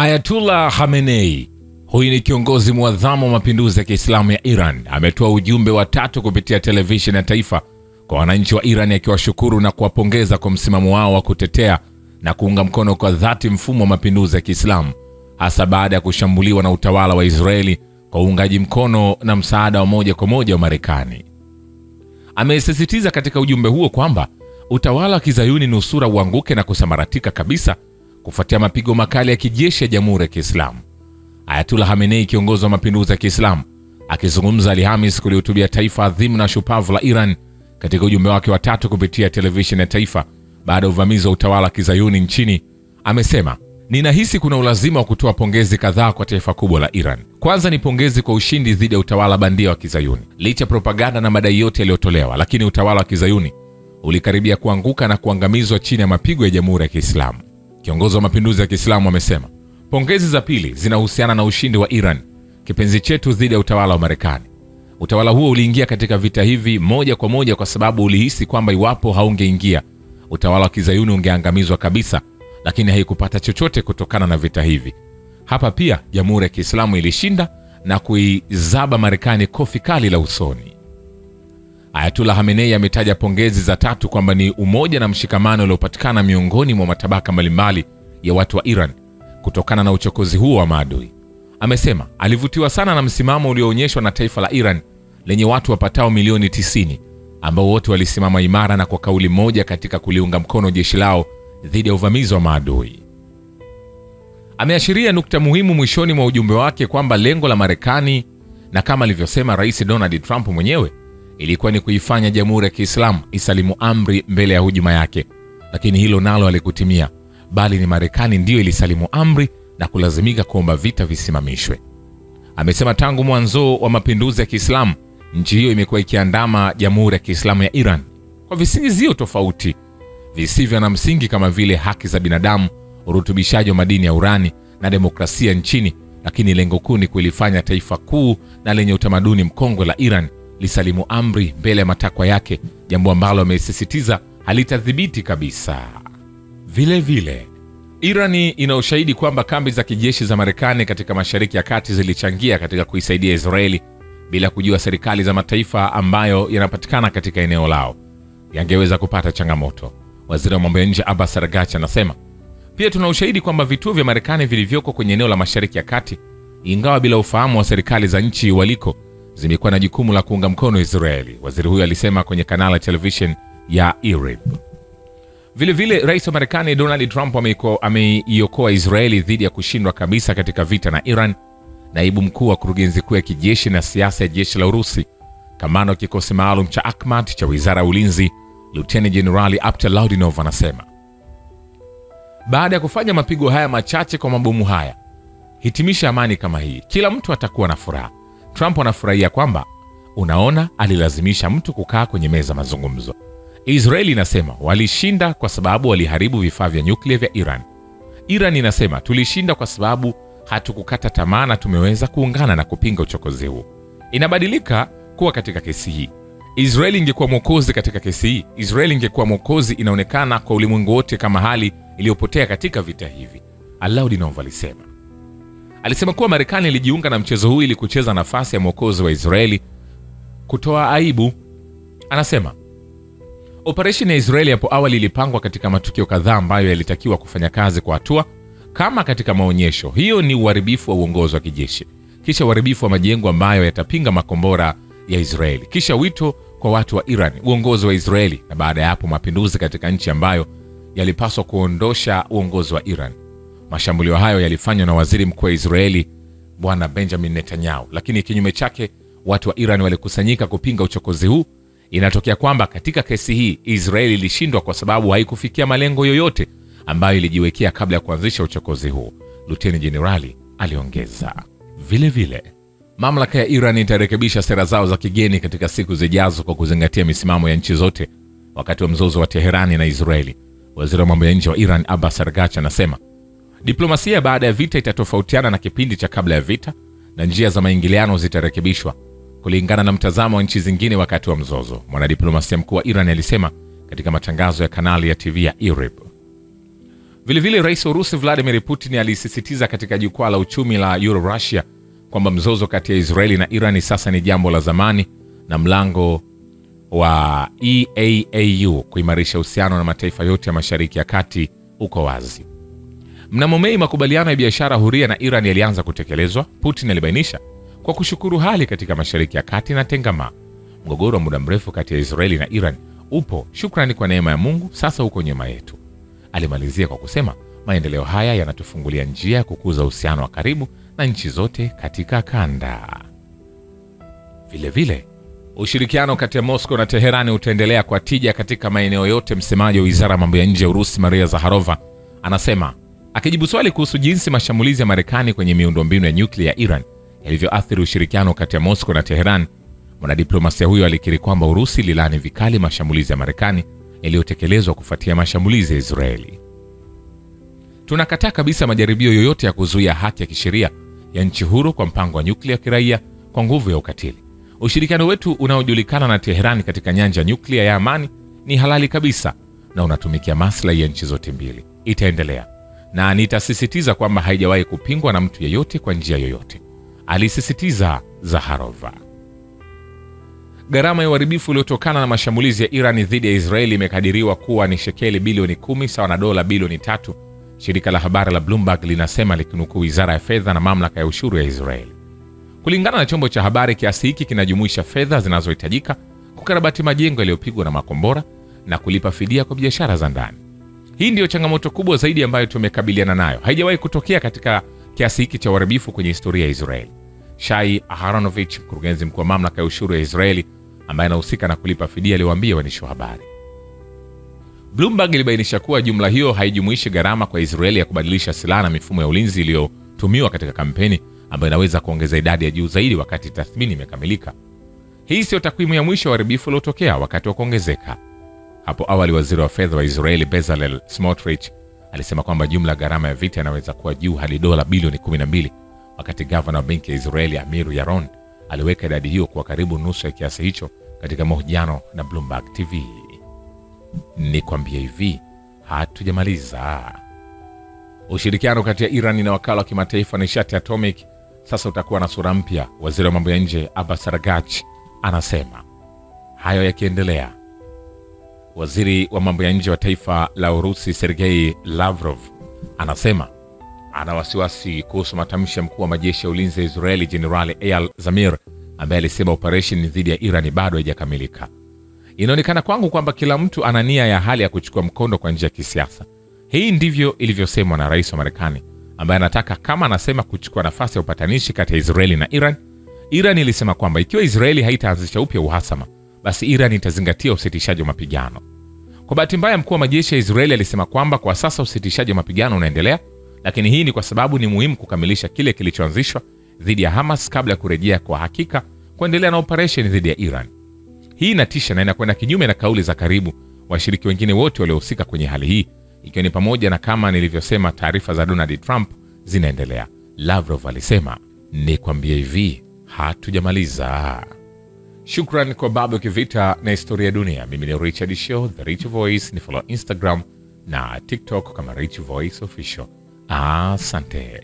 Ayatullah Khamenei, huyu ni kiongozi muadhamu wa mapinduzi ya Kiislamu ya Iran, ametoa ujumbe wa tatu kupitia televisheni ya taifa kwa wananchi wa Iran, akiwashukuru na kuwapongeza kwa msimamo wao wa kutetea na kuunga mkono kwa dhati mfumo wa mapinduzi ya Kiislamu, hasa baada ya kushambuliwa na utawala wa Israeli kwa uungaji mkono na msaada wa moja kwa moja wa Marekani. Amesisitiza katika ujumbe huo kwamba utawala wa Kizayuni nusura uanguke na kusambaratika kabisa kufuatia mapigo makali ya kijeshi ya Jamhuri ya Kiislamu. Ayatullah Khamenei, kiongozi wa mapinduzi ya Kiislamu, akizungumza Alhamisi kulihutubia taifa adhimu na shupavu la Iran katika ujumbe wake wa tatu kupitia televisheni ya taifa baada ya uvamizi wa utawala wa Kizayuni nchini, amesema, "Ninahisi kuna ulazima wa kutoa pongezi kadhaa kwa taifa kubwa la Iran. Kwanza ni pongezi kwa ushindi dhidi ya utawala bandia wa Kizayuni. Licha propaganda na madai yote yaliyotolewa, lakini utawala wa Kizayuni ulikaribia kuanguka na kuangamizwa chini ya mapigo ya Jamhuri ya Kiislamu." Kiongozi wa mapinduzi ya Kiislamu amesema, "Pongezi za pili zinahusiana na ushindi wa Iran, kipenzi chetu, dhidi ya utawala wa Marekani. Utawala huo uliingia katika vita hivi moja kwa moja kwa sababu ulihisi kwamba iwapo haungeingia, utawala wa Kizayuni ungeangamizwa kabisa, lakini haikupata chochote kutokana na vita hivi. Hapa pia Jamhuri ya Kiislamu ilishinda na kuizaba Marekani kofi kali la usoni." Ayatullah Khamenei ametaja pongezi za tatu kwamba ni umoja na mshikamano uliopatikana miongoni mwa matabaka mbalimbali ya watu wa Iran kutokana na uchokozi huo wa maadui. Amesema alivutiwa sana na msimamo ulioonyeshwa na taifa la Iran lenye watu wapatao milioni 90 ambao wote walisimama imara na kwa kauli moja katika kuliunga mkono jeshi lao dhidi ya uvamizi wa maadui. Ameashiria nukta muhimu mwishoni mwa ujumbe wake kwamba lengo la Marekani, na kama alivyosema Rais Donald Trump mwenyewe, ilikuwa ni kuifanya Jamhuri ya Kiislamu isalimu amri mbele ya hujuma yake, lakini hilo nalo halikutimia, bali ni Marekani ndiyo ilisalimu amri na kulazimika kuomba vita visimamishwe. Amesema tangu mwanzo wa mapinduzi ya Kiislamu, nchi hiyo imekuwa ikiandama Jamhuri ya Kiislamu ya Iran kwa visingizio tofauti visivyo na msingi kama vile haki za binadamu, urutubishaji wa madini ya urani na demokrasia nchini, lakini lengo kuu ni kulifanya taifa kuu na lenye utamaduni mkongwe la Iran lisalimu amri mbele ya matakwa yake, jambo ambalo amesisitiza halitadhibiti kabisa. Vile vile, Irani ina ushahidi kwamba kambi za kijeshi za Marekani katika Mashariki ya Kati zilichangia katika kuisaidia Israeli bila kujua serikali za mataifa ambayo yanapatikana katika eneo lao yangeweza kupata changamoto. Waziri wa mambo ya nje Abbas Araghchi anasema, "Pia tuna ushahidi kwamba vituo vya Marekani vilivyoko kwenye eneo la Mashariki ya Kati, ingawa bila ufahamu wa serikali za nchi waliko, zimekuwa na jukumu la kuunga mkono Israeli." Waziri huyo alisema kwenye kanali ya television ya IRIB. Vile vile, Rais wa Marekani Donald Trump ameiokoa Israeli dhidi ya kushindwa kabisa katika vita na Iran. Naibu mkuu wa kurugenzi kuu ya kijeshi na siasa ya jeshi la Urusi, kamanda wa kikosi maalum cha Akhmat cha Wizara ya Ulinzi, Luteni Jenerali Abdelaudinov anasema, "Baada ya kufanya mapigo haya machache kwa mabomu haya, hitimisha amani kama hii, kila mtu atakuwa na furaha." Trump anafurahia kwamba, "Unaona, alilazimisha mtu kukaa kwenye meza mazungumzo." Israeli inasema walishinda kwa sababu waliharibu vifaa vya nyuklia vya Iran. Iran inasema tulishinda kwa sababu hatukukata tamaa na tumeweza kuungana na kupinga uchokozi huu. Inabadilika kuwa katika kesi hii, Israeli ingekuwa mwokozi katika kesi hii. Israeli ingekuwa mwokozi, inaonekana kwa ulimwengu wote kama hali iliyopotea katika vita hivi, Alaudinov alisema. Alisema kuwa Marekani ilijiunga na mchezo huu ili kucheza nafasi ya mwokozi wa Israeli kutoa aibu. Anasema, "Operesheni ya Israeli hapo awali ilipangwa katika matukio kadhaa ambayo yalitakiwa kufanya kazi kwa hatua, kama katika maonyesho. Hiyo ni uharibifu wa uongozi wa kijeshi, kisha uharibifu wa majengo ambayo yatapinga makombora ya Israeli, kisha wito kwa watu wa Iran, uongozi wa Israeli, na baada ya hapo mapinduzi katika nchi ambayo yalipaswa kuondosha uongozi wa Iran. Mashambulio hayo yalifanywa na waziri mkuu wa Israeli Bwana Benjamin Netanyahu, lakini kinyume chake watu wa Iran walikusanyika kupinga uchokozi huu. Inatokea kwamba katika kesi hii Israeli ilishindwa kwa sababu haikufikia malengo yoyote ambayo ilijiwekea kabla ya kuanzisha uchokozi huu," Luteni Jenerali aliongeza. Vile vile, mamlaka ya Iran itarekebisha sera zao za kigeni katika siku zijazo kwa kuzingatia misimamo ya nchi zote wakati wa mzozo wa Teherani na Israeli. Waziri wa mambo ya nje wa Iran Abbas Araghchi anasema, "Diplomasia baada ya vita itatofautiana na kipindi cha kabla ya vita, na njia za maingiliano zitarekebishwa kulingana na mtazamo wa nchi zingine wakati wa mzozo," mwanadiplomasia mkuu wa Iran alisema katika matangazo ya kanali ya TV ya IRIB. Vilevile rais wa Urusi Vladimir Putin alisisitiza katika jukwaa la uchumi la Euro-Russia kwamba mzozo kati ya Israeli na Iran sasa ni jambo la zamani na mlango wa EAAU kuimarisha uhusiano na mataifa yote ya Mashariki ya Kati uko wazi. Mnamo Mei, makubaliano ya biashara huria na Iran yalianza kutekelezwa. Putin alibainisha kwa kushukuru hali katika Mashariki ya Kati na tengamaa. Mgogoro wa muda mrefu kati ya Israeli na Iran upo, shukrani kwa neema ya Mungu, sasa uko nyuma yetu. Alimalizia kwa kusema maendeleo haya yanatufungulia njia ya kukuza uhusiano wa karibu na nchi zote katika kanda. Vilevile, ushirikiano kati ya Moscow na Teherani utaendelea kwa tija katika maeneo yote. Msemaji wa Wizara ya Mambo ya Nje ya Urusi Maria Zakharova anasema, akijibu swali kuhusu jinsi mashambulizi ya Marekani kwenye miundombinu ya nyuklia ya Iran yalivyoathiri ushirikiano kati ya Moscow na Teherani, mwanadiplomasia huyo alikiri kwamba Urusi ililani vikali mashambulizi ya Marekani yaliyotekelezwa kufuatia mashambulizi ya Israeli. Tunakataa kabisa majaribio yoyote ya kuzuia haki ya kisheria ya nchi huru kwa mpango wa nyuklia kiraia kwa nguvu ya ukatili. Ushirikiano wetu unaojulikana na Teherani katika nyanja nyuklia ya amani ni halali kabisa na unatumikia maslahi ya nchi zote mbili. Itaendelea na nitasisitiza kwamba haijawahi kupingwa na mtu yeyote kwa njia yoyote, alisisitiza Zakharova. Gharama ya uharibifu uliotokana na mashambulizi ya Iran dhidi ya Israeli imekadiriwa kuwa ni shekeli bilioni 10 sawa na dola bilioni 3, shirika la habari la Bloomberg linasema likinukuu wizara ya fedha na mamlaka ya ushuru ya Israeli. Kulingana na chombo cha habari, kiasi hiki kinajumuisha fedha zinazohitajika kukarabati majengo yaliyopigwa na makombora na kulipa fidia kwa biashara za ndani. Hii ndiyo changamoto kubwa zaidi ambayo tumekabiliana nayo. Haijawahi kutokea katika kiasi hiki cha uharibifu kwenye historia ya Israeli. Shai Aharonovich, mkurugenzi mkuu wa mamlaka ya ushuru ya Israeli ambaye anahusika na kulipa fidia, aliwaambia waandishi wa habari. Bloomberg ilibainisha kuwa jumla hiyo haijumuishi gharama kwa Israeli ya kubadilisha silaha na mifumo ya ulinzi iliyotumiwa katika kampeni ambayo inaweza kuongeza idadi ya juu zaidi wakati tathmini imekamilika. Hii sio takwimu ya mwisho wa uharibifu uliotokea wakati wa kuongezeka. Hapo awali waziri wa fedha wa Israeli Bezalel Smotrich alisema kwamba jumla gharama ya vita inaweza kuwa juu hadi dola bilioni 12, wakati gavana wa benki ya Israeli Amir Yaron aliweka idadi hiyo kwa karibu nusu ya kiasi hicho katika mahojiano na Bloomberg TV. Nikwambie hivi, hatujamaliza. Ushirikiano kati ya Iran na wakala wa kimataifa wa nishati atomic sasa utakuwa na sura mpya. Waziri wa mambo ya nje Abbas Araghchi anasema hayo yakiendelea. Waziri wa mambo ya nje wa taifa la Urusi Sergei Lavrov anasema ana wasiwasi kuhusu matamshi ya mkuu wa majeshi ya ulinzi ya Israeli Jenerali Eyal Zamir ambaye alisema operation dhidi ya Iran bado haijakamilika. Inaonekana kwangu kwamba kila mtu ana nia ya hali ya kuchukua mkondo kwa njia ya kisiasa. Hii ndivyo ilivyosemwa na rais wa Marekani ambaye anataka, kama anasema, kuchukua nafasi ya upatanishi kati ya Israeli na Iran. Iran ilisema kwamba ikiwa Israeli haitaanzisha upya uhasama, basi Iran itazingatia usitishaji wa mapigano. Kwa bahati mbaya, mkuu wa majeshi ya Israeli alisema kwamba kwa sasa usitishaji wa mapigano unaendelea, lakini hii ni kwa sababu ni muhimu kukamilisha kile kilichoanzishwa dhidi ya Hamas kabla ya kurejea kwa hakika kuendelea na operation dhidi ya Iran. Hii inatisha na inakwenda kinyume na kauli za karibu washiriki wengine wote waliohusika kwenye hali hii, ikiwa ni pamoja na, kama nilivyosema, taarifa za Donald Trump zinaendelea. Lavrov alisema, nikwambie hivi, hatujamaliza. Shukran kwa Babu Kivita na Historia ya Dunia. Mimi ni Richard Show, The Rich Voice. Ni follow Instagram na TikTok kama Rich Voice Official. Asante.